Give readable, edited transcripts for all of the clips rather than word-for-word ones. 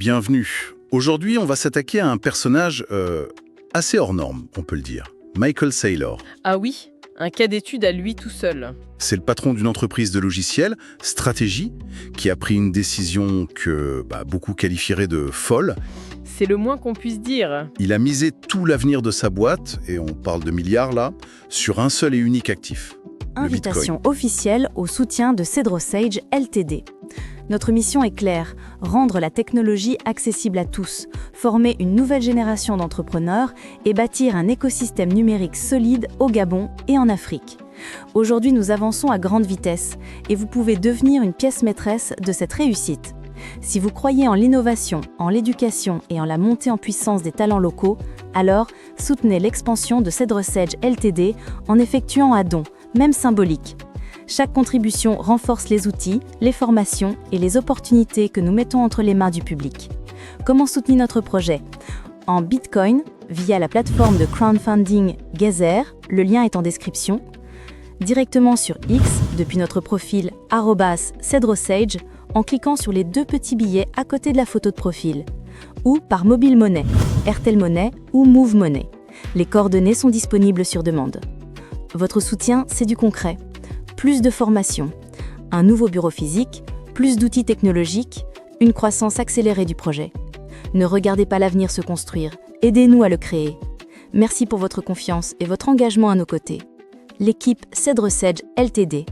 bienvenue. Aujourd'hui, on va s'attaquer à un personnage assez hors norme, on peut le dire. Michael Saylor. Ah oui, un cas d'étude à lui tout seul. C'est le patron d'une entreprise de logiciels, Strategy, qui a pris une décision que beaucoup qualifieraient de folle. C'est le moins qu'on puisse dire. Il a misé tout l'avenir de sa boîte, et on parle de milliards là, sur un seul et unique actif. Invitation officielle au soutien de CedroSage Ltd. Notre mission est claire, rendre la technologie accessible à tous, former une nouvelle génération d'entrepreneurs et bâtir un écosystème numérique solide au Gabon et en Afrique. Aujourd'hui, nous avançons à grande vitesse et vous pouvez devenir une pièce maîtresse de cette réussite. Si vous croyez en l'innovation, en l'éducation et en la montée en puissance des talents locaux, alors soutenez l'expansion de CedroSage Ltd en effectuant un don, même symbolique. Chaque contribution renforce les outils, les formations et les opportunités que nous mettons entre les mains du public. Comment soutenir notre projet ? En Bitcoin, via la plateforme de crowdfunding Geyser, le lien est en description. Directement sur X, depuis notre profil @CedroSage, en cliquant sur les deux petits billets à côté de la photo de profil. Ou par mobile money, Airtel Money ou Move Money. Les coordonnées sont disponibles sur demande. Votre soutien, c'est du concret. Plus de formation, un nouveau bureau physique, plus d'outils technologiques, une croissance accélérée du projet. Ne regardez pas l'avenir se construire, aidez-nous à le créer. Merci pour votre confiance et votre engagement à nos côtés. L'équipe CedroSage Ltd.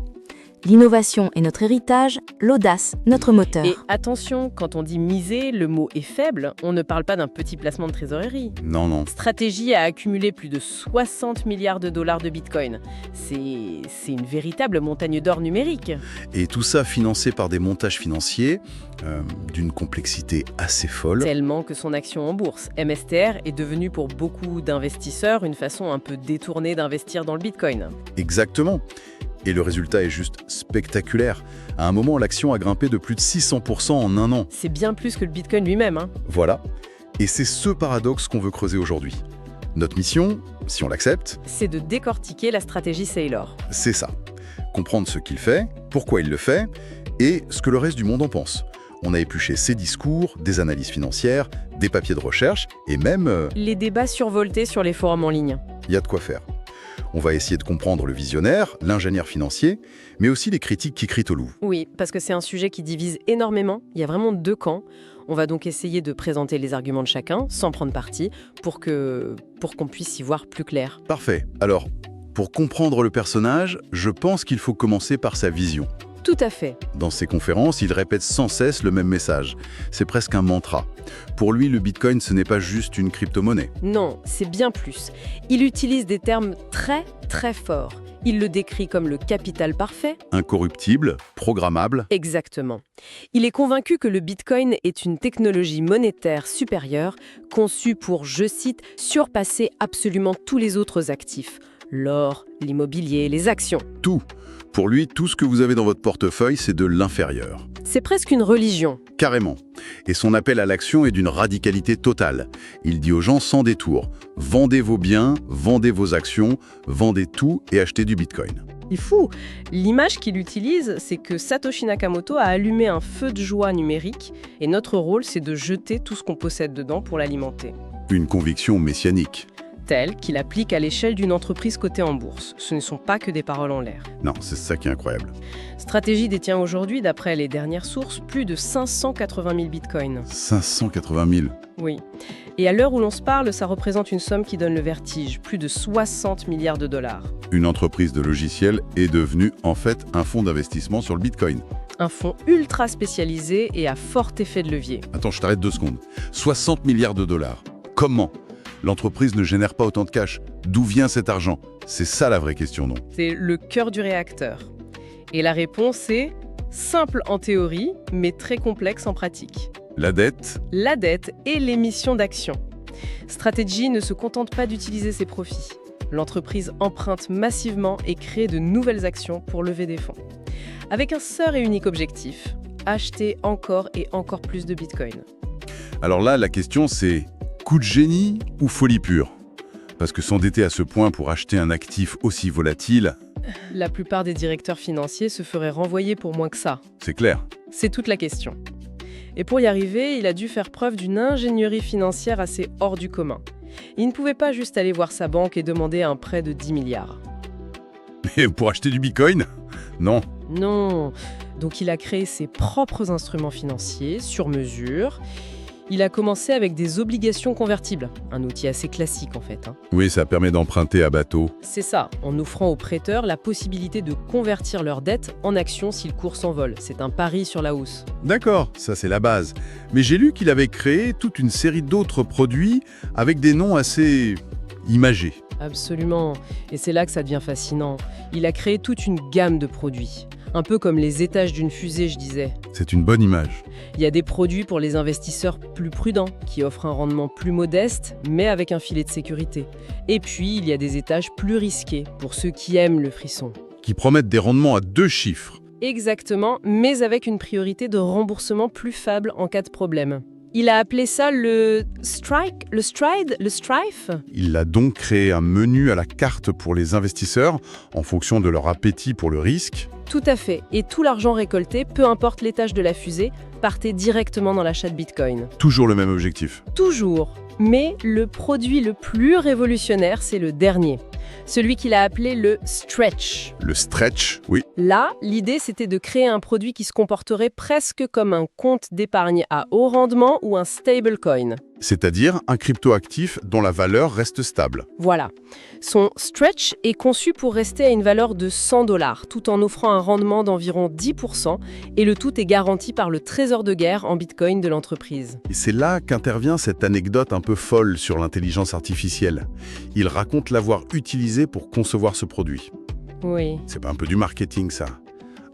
L'innovation est notre héritage, l'audace notre moteur. Et attention, quand on dit miser, le mot est faible, on ne parle pas d'un petit placement de trésorerie. Non. Strategy a accumulé plus de 60 milliards de dollars de Bitcoin. C'est une véritable montagne d'or numérique. Et tout ça financé par des montages financiers d'une complexité assez folle. Tellement que son action en bourse, MSTR, est devenue pour beaucoup d'investisseurs une façon un peu détournée d'investir dans le Bitcoin. Exactement. Et le résultat est juste spectaculaire. À un moment, l'action a grimpé de plus de 600% en un an. C'est bien plus que le Bitcoin lui-même, hein. Voilà. Et c'est ce paradoxe qu'on veut creuser aujourd'hui. Notre mission, si on l'accepte, c'est de décortiquer la stratégie Saylor. C'est ça. Comprendre ce qu'il fait, pourquoi il le fait, et ce que le reste du monde en pense. On a épluché ses discours, des analyses financières, des papiers de recherche, et même... les débats survoltés sur les forums en ligne. Il y a de quoi faire. On va essayer de comprendre le visionnaire, l'ingénieur financier, mais aussi les critiques qui crient au loup. Oui, parce que c'est un sujet qui divise énormément. Il y a vraiment deux camps. On va donc essayer de présenter les arguments de chacun, sans prendre parti, pour qu'on puisse y voir plus clair. Parfait. Alors, pour comprendre le personnage, je pense qu'il faut commencer par sa vision. Tout à fait. Dans ses conférences, il répète sans cesse le même message. C'est presque un mantra. Pour lui, le Bitcoin, ce n'est pas juste une crypto-monnaie. Non, c'est bien plus. Il utilise des termes très, très forts. Il le décrit comme le capital parfait. Incorruptible, programmable. Exactement. Il est convaincu que le Bitcoin est une technologie monétaire supérieure, conçue pour, je cite, surpasser absolument tous les autres actifs. L'or, l'immobilier, les actions. Tout. Pour lui, tout ce que vous avez dans votre portefeuille, c'est de l'inférieur. C'est presque une religion. Carrément. Et son appel à l'action est d'une radicalité totale. Il dit aux gens sans détour, vendez vos biens, vendez vos actions, vendez tout et achetez du Bitcoin. Il est fou. L'image qu'il utilise, c'est que Satoshi Nakamoto a allumé un feu de joie numérique et notre rôle, c'est de jeter tout ce qu'on possède dedans pour l'alimenter. Une conviction messianique. Telle qu'il applique à l'échelle d'une entreprise cotée en bourse. Ce ne sont pas que des paroles en l'air. Non, c'est ça qui est incroyable. Strategy détient aujourd'hui, d'après les dernières sources, plus de 580 000 bitcoins. 580 000. Oui. Et à l'heure où l'on se parle, ça représente une somme qui donne le vertige, plus de 60 milliards de dollars. Une entreprise de logiciels est devenue en fait un fonds d'investissement sur le Bitcoin. Un fonds ultra spécialisé et à fort effet de levier. Attends, je t'arrête 2 secondes. 60 milliards de dollars. Comment ? L'entreprise ne génère pas autant de cash. D'où vient cet argent ? C'est ça la vraie question, non ? C'est le cœur du réacteur. Et la réponse est simple en théorie, mais très complexe en pratique. La dette ? La dette et l'émission d'actions. Strategy ne se contente pas d'utiliser ses profits. L'entreprise emprunte massivement et crée de nouvelles actions pour lever des fonds. Avec un seul et unique objectif, acheter encore et encore plus de Bitcoin. Alors là, la question c'est... coup de génie ou folie pure ? Parce que s'endetter à ce point pour acheter un actif aussi volatile... La plupart des directeurs financiers se feraient renvoyer pour moins que ça. C'est clair. C'est toute la question. Et pour y arriver, il a dû faire preuve d'une ingénierie financière assez hors du commun. Il ne pouvait pas juste aller voir sa banque et demander un prêt de 10 milliards. Et pour acheter du Bitcoin? Non. Non. Donc il a créé ses propres instruments financiers, sur mesure. Il a commencé avec des obligations convertibles, un outil assez classique en fait. Oui, ça permet d'emprunter à bateau. C'est ça, en offrant aux prêteurs la possibilité de convertir leurs dettes en actions si le cours s'envole. C'est un pari sur la hausse. D'accord, ça c'est la base. Mais j'ai lu qu'il avait créé toute une série d'autres produits avec des noms assez imagés. Absolument. Et c'est là que ça devient fascinant. Il a créé toute une gamme de produits. Un peu comme les étages d'une fusée, je disais. C'est une bonne image. Il y a des produits pour les investisseurs plus prudents, qui offrent un rendement plus modeste, mais avec un filet de sécurité. Et puis, il y a des étages plus risqués, pour ceux qui aiment le frisson. Qui promettent des rendements à 2 chiffres. Exactement, mais avec une priorité de remboursement plus faible en cas de problème. Il a appelé ça le strike, le stride, le strife. Il a donc créé un menu à la carte pour les investisseurs en fonction de leur appétit pour le risque. Tout à fait. Et tout l'argent récolté, peu importe l'étage de la fusée, partait directement dans l'achat de Bitcoin. Toujours le même objectif. Toujours. Mais le produit le plus révolutionnaire, c'est le dernier. Celui qu'il a appelé le stretch. Le stretch, oui. Là, l'idée, c'était de créer un produit qui se comporterait presque comme un compte d'épargne à haut rendement ou un stablecoin. C'est-à-dire un cryptoactif dont la valeur reste stable. Voilà. Son stretch est conçu pour rester à une valeur de 100 $, tout en offrant un rendement d'environ 10%, et le tout est garanti par le trésor de guerre en Bitcoin de l'entreprise. Et c'est là qu'intervient cette anecdote un peu folle sur l'intelligence artificielle. Il raconte l'avoir utilisée pour concevoir ce produit. Oui. C'est pas un peu du marketing, ça?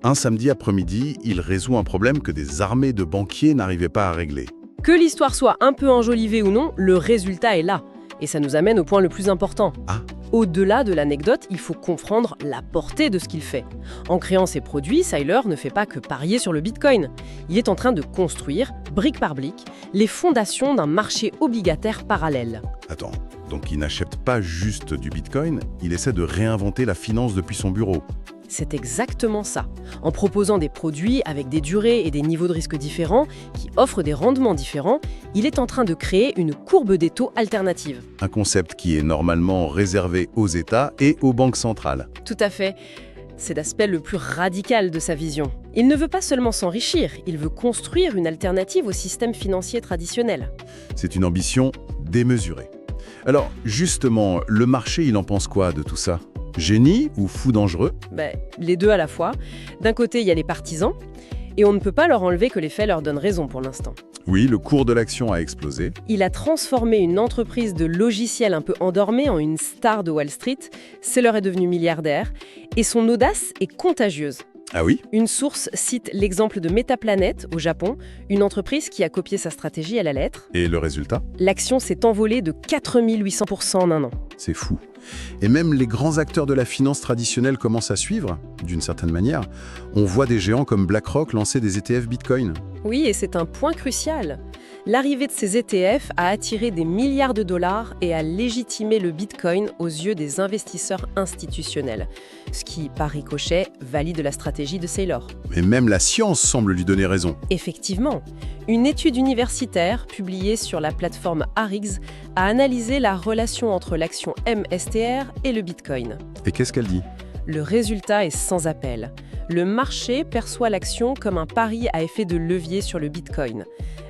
Un samedi après-midi, il résout un problème que des armées de banquiers n'arrivaient pas à régler. Que l'histoire soit un peu enjolivée ou non, le résultat est là. Et ça nous amène au point le plus important. Ah. Au-delà de l'anecdote, il faut comprendre la portée de ce qu'il fait. En créant ses produits, Saylor ne fait pas que parier sur le Bitcoin. Il est en train de construire, brique par brique, les fondations d'un marché obligataire parallèle. Attends, donc il n'achète pas juste du Bitcoin, il essaie de réinventer la finance depuis son bureau. C'est exactement ça. En proposant des produits avec des durées et des niveaux de risque différents, qui offrent des rendements différents, il est en train de créer une courbe des taux alternative. Un concept qui est normalement réservé aux États et aux banques centrales. Tout à fait. C'est l'aspect le plus radical de sa vision. Il ne veut pas seulement s'enrichir, il veut construire une alternative au système financier traditionnel. C'est une ambition démesurée. Alors, justement, le marché, il en pense quoi de tout ça? Génie ou fou dangereux? Les deux à la fois. D'un côté, il y a les partisans, et on ne peut pas leur enlever que les faits leur donnent raison pour l'instant. Oui, le cours de l'action a explosé. Il a transformé une entreprise de logiciels un peu endormée en une star de Wall Street. Saylor est devenu milliardaire, et son audace est contagieuse. Ah oui? Une source cite l'exemple de Metaplanet au Japon, une entreprise qui a copié sa stratégie à la lettre. Et le résultat? L'action s'est envolée de 4800% en un an. C'est fou. Et même les grands acteurs de la finance traditionnelle commencent à suivre, d'une certaine manière. On voit des géants comme BlackRock lancer des ETF Bitcoin. Oui, et c'est un point crucial. L'arrivée de ces ETF a attiré des milliards de dollars et a légitimé le Bitcoin aux yeux des investisseurs institutionnels, ce qui, par ricochet, valide la stratégie de Saylor. Mais même la science semble lui donner raison. Effectivement, une étude universitaire publiée sur la plateforme Arix a analysé la relation entre l'action MSTR et le Bitcoin. Et qu'est-ce qu'elle dit? Le résultat est sans appel. Le marché perçoit l'action comme un pari à effet de levier sur le Bitcoin.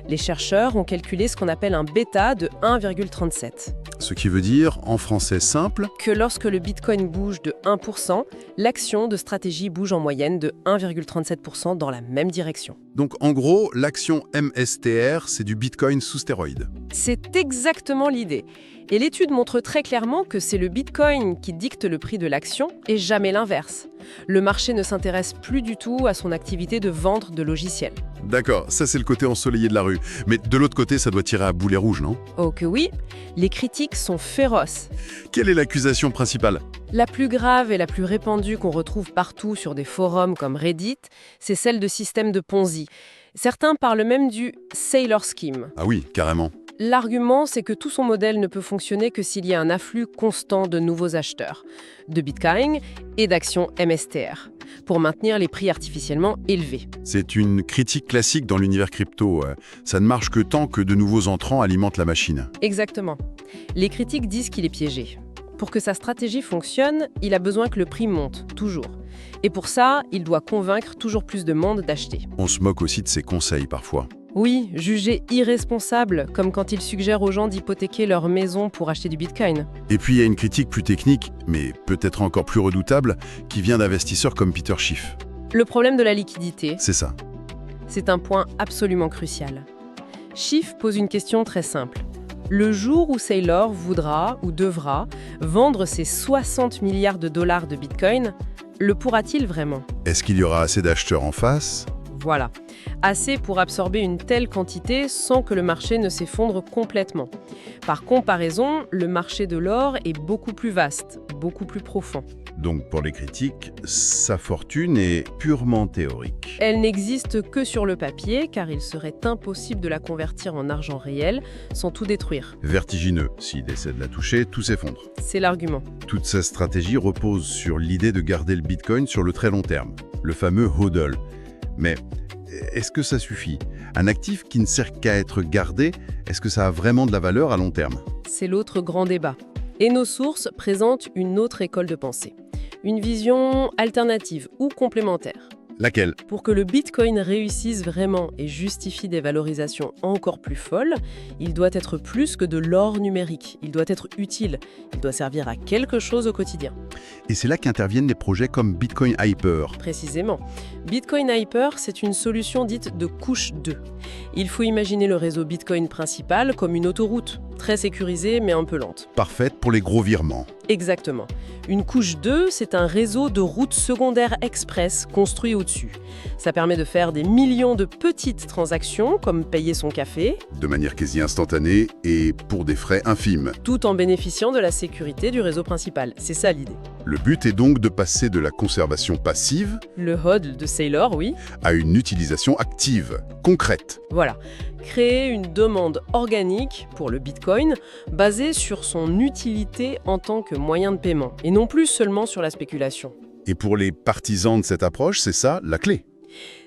Les chercheurs ont calculé ce qu'on appelle un bêta de 1,37. Ce qui veut dire, en français simple, Que lorsque le Bitcoin bouge de 1%, l'action de stratégie bouge en moyenne de 1,37% dans la même direction. donc en gros, l'action MSTR, c'est du Bitcoin sous stéroïdes. C'est exactement l'idée. Et l'étude montre très clairement que c'est le Bitcoin qui dicte le prix de l'action et jamais l'inverse. Le marché ne s'intéresse plus du tout à son activité de vente de logiciels. D'accord, ça c'est le côté ensoleillé de la rue. Mais de l'autre côté, ça doit tirer à boulet rouge, non? Oh que oui, les critiques sont féroces. Quelle est l'accusation principale? La plus grave et la plus répandue qu'on retrouve partout sur des forums comme Reddit, c'est celle de système de Ponzi. Certains parlent même du Saylor Scheme. Ah oui, carrément. L'argument, c'est que tout son modèle ne peut fonctionner que s'il y a un afflux constant de nouveaux acheteurs, de Bitcoin et d'actions MSTR, pour maintenir les prix artificiellement élevés. C'est une critique classique dans l'univers crypto. Ça ne marche que tant que de nouveaux entrants alimentent la machine. Exactement. Les critiques disent qu'il est piégé. Pour que sa stratégie fonctionne, il a besoin que le prix monte, toujours. Et pour ça, il doit convaincre toujours plus de monde d'acheter. On se moque aussi de ses conseils parfois. Oui, jugé irresponsable, comme quand il suggère aux gens d'hypothéquer leur maison pour acheter du Bitcoin. Et puis il y a une critique plus technique, mais peut-être encore plus redoutable, qui vient d'investisseurs comme Peter Schiff. Le problème de la liquidité, C'est ça. c'est un point absolument crucial. Schiff pose une question très simple. Le jour où Saylor voudra ou devra vendre ses 60 milliards de dollars de Bitcoin, le pourra-t-il vraiment ? Est-ce qu'il y aura assez d'acheteurs en face ? Voilà. Assez pour absorber une telle quantité sans que le marché ne s'effondre complètement. Par comparaison, le marché de l'or est beaucoup plus vaste, beaucoup plus profond. Donc pour les critiques, sa fortune est purement théorique. Elle n'existe que sur le papier, car il serait impossible de la convertir en argent réel sans tout détruire. Vertigineux, s'il essaie de la toucher, tout s'effondre. C'est l'argument. Toute sa stratégie repose sur l'idée de garder le Bitcoin sur le très long terme, le fameux hodl. Mais est-ce que ça suffit ? Un actif qui ne sert qu'à être gardé, est-ce que ça a vraiment de la valeur à long terme ? C'est l'autre grand débat. Et nos sources présentent une autre école de pensée. Une vision alternative ou complémentaire. Laquelle ? Pour que le Bitcoin réussisse vraiment et justifie des valorisations encore plus folles, il doit être plus que de l'or numérique. Il doit être utile. Il doit servir à quelque chose au quotidien. Et c'est là qu'interviennent des projets comme Bitcoin Hyper. Précisément. Bitcoin Hyper, c'est une solution dite de couche 2. Il faut imaginer le réseau Bitcoin principal comme une autoroute, très sécurisée mais un peu lente. Parfaite pour les gros virements. Exactement. Une couche 2, c'est un réseau de routes secondaires express construit au-dessus. Ça permet de faire des millions de petites transactions, comme payer son café, De manière quasi instantanée et pour des frais infimes. tout en bénéficiant de la sécurité du réseau principal. C'est ça l'idée. Le but est donc de passer de la conservation passive Le HODL de Saylor, oui. à une utilisation active, concrète. Voilà. Créer une demande organique pour le Bitcoin basée sur son utilité en tant que moyen de paiement, et non plus seulement sur la spéculation. Et pour les partisans de cette approche, c'est ça la clé.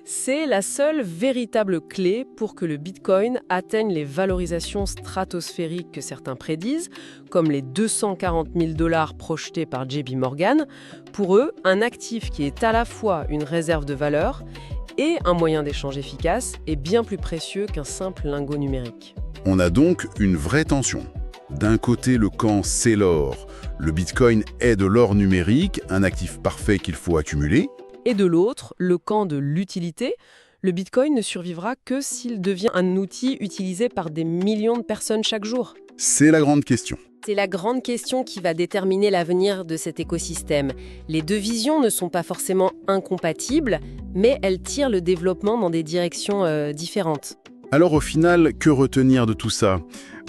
C'est la seule véritable clé pour que le Bitcoin atteigne les valorisations stratosphériques que certains prédisent, comme les 240 000 $ projetés par JP Morgan. Pour eux, un actif qui est à la fois une réserve de valeur et un moyen d'échange efficace est bien plus précieux qu'un simple lingot numérique. On a donc une vraie tension. D'un côté, le camp c'est l'or. Le Bitcoin est de l'or numérique, un actif parfait qu'il faut accumuler. Et de l'autre, le camp de l'utilité, le Bitcoin ne survivra que s'il devient un outil utilisé par des millions de personnes chaque jour. C'est la grande question. C'est la grande question qui va déterminer l'avenir de cet écosystème. Les deux visions ne sont pas forcément incompatibles, mais elles tirent le développement dans des directions différentes. Alors au final, que retenir de tout ça ?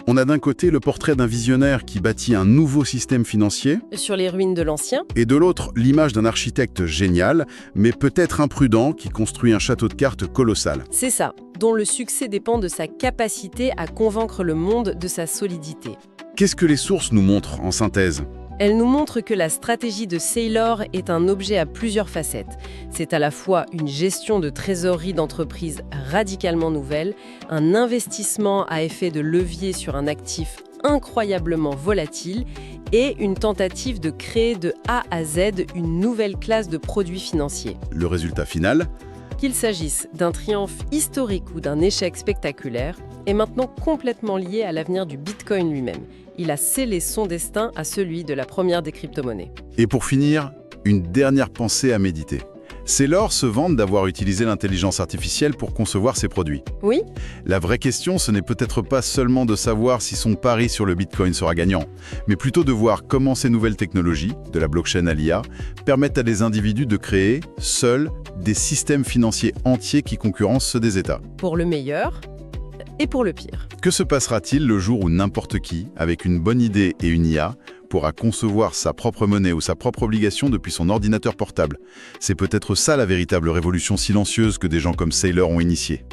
On a d'un côté le portrait d'un visionnaire qui bâtit un nouveau système financier, Sur les ruines de l'ancien, et de l'autre, l'image d'un architecte génial, mais peut-être imprudent, qui construit un château de cartes colossal. c'est ça, dont le succès dépend de sa capacité à convaincre le monde de sa solidité. Qu'est-ce que les sources nous montrent en synthèse ? Elle nous montre que la stratégie de Saylor est un objet à plusieurs facettes. C'est à la fois une gestion de trésorerie d'entreprise radicalement nouvelle, un investissement à effet de levier sur un actif incroyablement volatile et une tentative de créer de A à Z une nouvelle classe de produits financiers. Le résultat final ? Qu'il s'agisse d'un triomphe historique ou d'un échec spectaculaire, est maintenant complètement lié à l'avenir du Bitcoin lui-même. Il a scellé son destin à celui de la première des crypto-monnaies. Et pour finir, une dernière pensée à méditer. Saylor se vante d'avoir utilisé l'intelligence artificielle pour concevoir ses produits. Oui, La vraie question, ce n'est peut-être pas seulement de savoir si son pari sur le Bitcoin sera gagnant, mais plutôt de voir comment ces nouvelles technologies, de la blockchain à l'IA, permettent à des individus de créer, seuls, des systèmes financiers entiers qui concurrencent ceux des États. pour le meilleur et pour le pire. Que se passera-t-il le jour où n'importe qui, avec une bonne idée et une IA, pourra concevoir sa propre monnaie ou sa propre obligation depuis son ordinateur portable ? C'est peut-être ça la véritable révolution silencieuse que des gens comme Saylor ont initiée.